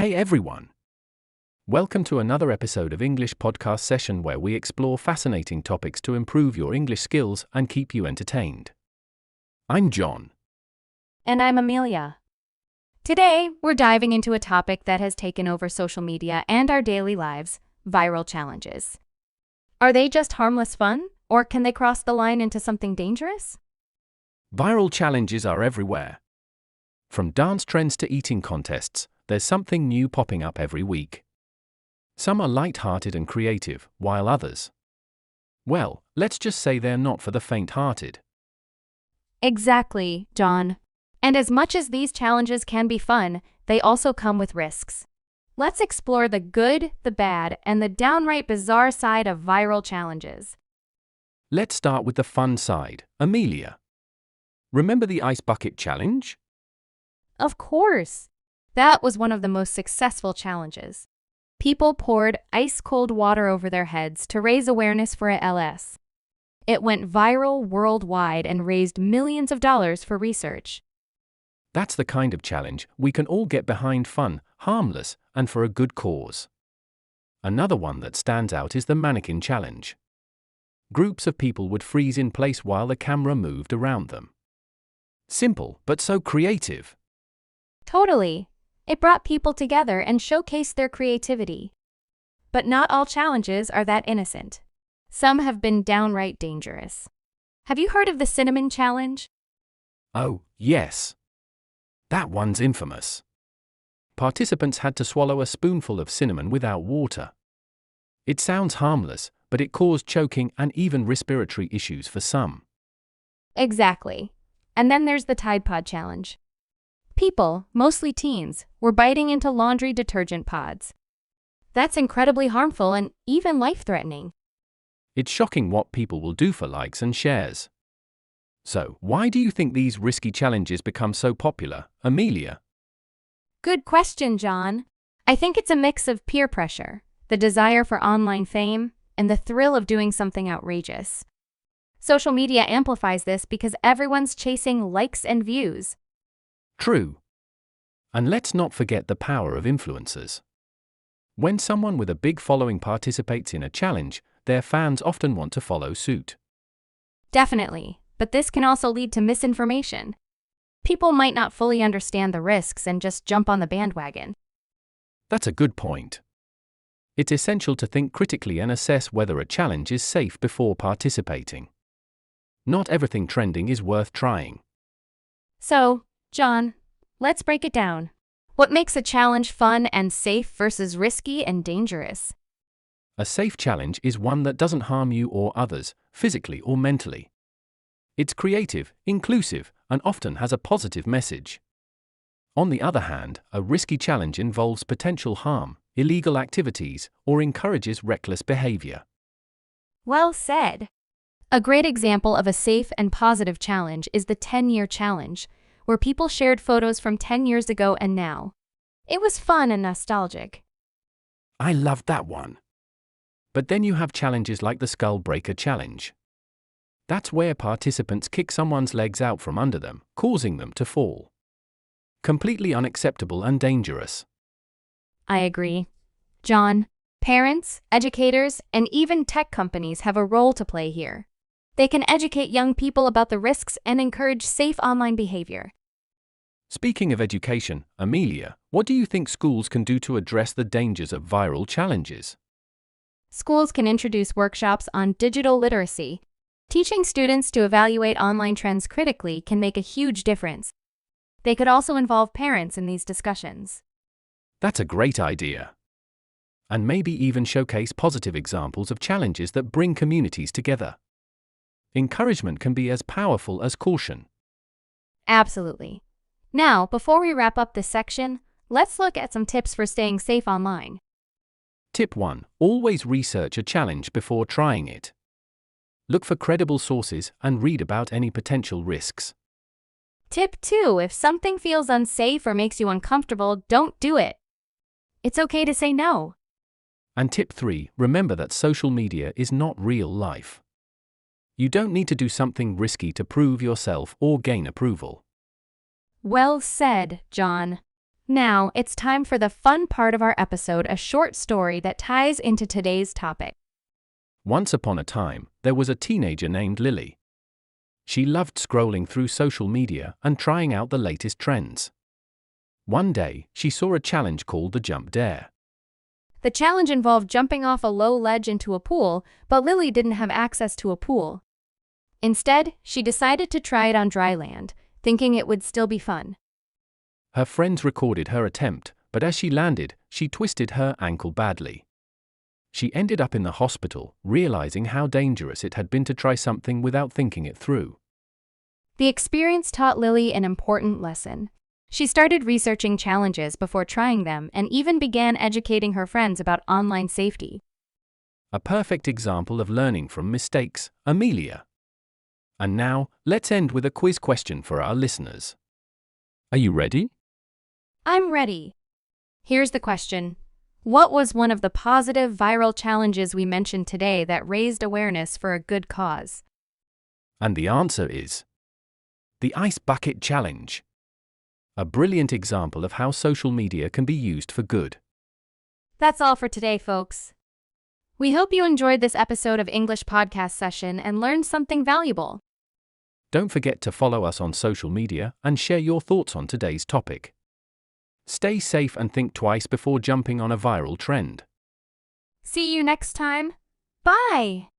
Hey everyone! Welcome to another episode of English podcast session where we explore fascinating topics to improve your English skills and keep you entertained. I'm John. And I'm Amelia. Today, we're diving into a topic that has taken over social media and our daily lives: viral challenges. Are they just harmless fun, or can they cross the line into something dangerous? Viral challenges are everywhere. From dance trends to eating contests, there's something new popping up every week. Some are light-hearted and creative, while others, well, let's just say they're not for the faint-hearted. Exactly, John. And as much as these challenges can be fun, they also come with risks. Let's explore the good, the bad, and the downright bizarre side of viral challenges. Let's start with the fun side. Amelia, remember the ice bucket challenge? Of course! That was one of the most successful challenges. People poured ice-cold water over their heads to raise awareness for ALS. It went viral worldwide and raised millions of dollars for research. That's the kind of challenge we can all get behind: fun, harmless, and for a good cause. Another one that stands out is the Mannequin challenge. Groups of people would freeze in place while the camera moved around them. Simple, but so creative. Totally. It brought people together and showcased their creativity. But not all challenges are that innocent. Some have been downright dangerous. Have you heard of the cinnamon challenge? Oh, yes. That one's infamous. Participants had to swallow a spoonful of cinnamon without water. It sounds harmless, but it caused choking and even respiratory issues for some. Exactly. And then there's the Tide Pod challenge. People, mostly teens, were biting into laundry detergent pods. That's incredibly harmful and even life-threatening. It's shocking what people will do for likes and shares. So, why do you think these risky challenges become so popular, Amelia? Good question, John. I think it's a mix of peer pressure, the desire for online fame, and the thrill of doing something outrageous. Social media amplifies this because everyone's chasing likes and views. True. And let's not forget the power of influencers. When someone with a big following participates in a challenge, their fans often want to follow suit. Definitely, but this can also lead to misinformation. People might not fully understand the risks and just jump on the bandwagon. That's a good point. It's essential to think critically and assess whether a challenge is safe before participating. Not everything trending is worth trying. So, John, let's break it down. What makes a challenge fun and safe versus risky and dangerous? A safe challenge is one that doesn't harm you or others, physically or mentally. It's creative, inclusive, and often has a positive message. On the other hand, a risky challenge involves potential harm, illegal activities, or encourages reckless behavior. Well said. A great example of a safe and positive challenge is the 10-year challenge, where people shared photos from 10 years ago and now. It was fun and nostalgic. I loved that one. But then you have challenges like the Skull Breaker challenge. That's where participants kick someone's legs out from under them, causing them to fall. Completely unacceptable and dangerous. I agree. John, parents, educators, and even tech companies have a role to play here. They can educate young people about the risks and encourage safe online behavior. Speaking of education, Amelia, what do you think schools can do to address the dangers of viral challenges? Schools can introduce workshops on digital literacy. Teaching students to evaluate online trends critically can make a huge difference. They could also involve parents in these discussions. That's a great idea. And maybe even showcase positive examples of challenges that bring communities together. Encouragement can be as powerful as caution. Absolutely. Now, before we wrap up this section, let's look at some tips for staying safe online. Tip 1. Always research a challenge before trying it. Look for credible sources and read about any potential risks. Tip 2. If something feels unsafe or makes you uncomfortable, don't do it. It's okay to say no. And tip 3. Remember that social media is not real life. You don't need to do something risky to prove yourself or gain approval. Well said, John. Now, it's time for the fun part of our episode, a short story that ties into today's topic. Once upon a time, there was a teenager named Lily. She loved scrolling through social media and trying out the latest trends. One day, she saw a challenge called the Jump Dare. The challenge involved jumping off a low ledge into a pool, but Lily didn't have access to a pool. Instead, she decided to try it on dry land, thinking it would still be fun. Her friends recorded her attempt, but as she landed, she twisted her ankle badly. She ended up in the hospital, realizing how dangerous it had been to try something without thinking it through. The experience taught Lily an important lesson. She started researching challenges before trying them and even began educating her friends about online safety. A perfect example of learning from mistakes, Amelia. And now, let's end with a quiz question for our listeners. Are you ready? I'm ready. Here's the question. What was one of the positive viral challenges we mentioned today that raised awareness for a good cause? And the answer is the Ice Bucket Challenge. A brilliant example of how social media can be used for good. That's all for today, folks. We hope you enjoyed this episode of English Podcast Session and learned something valuable. Don't forget to follow us on social media and share your thoughts on today's topic. Stay safe and think twice before jumping on a viral trend. See you next time. Bye!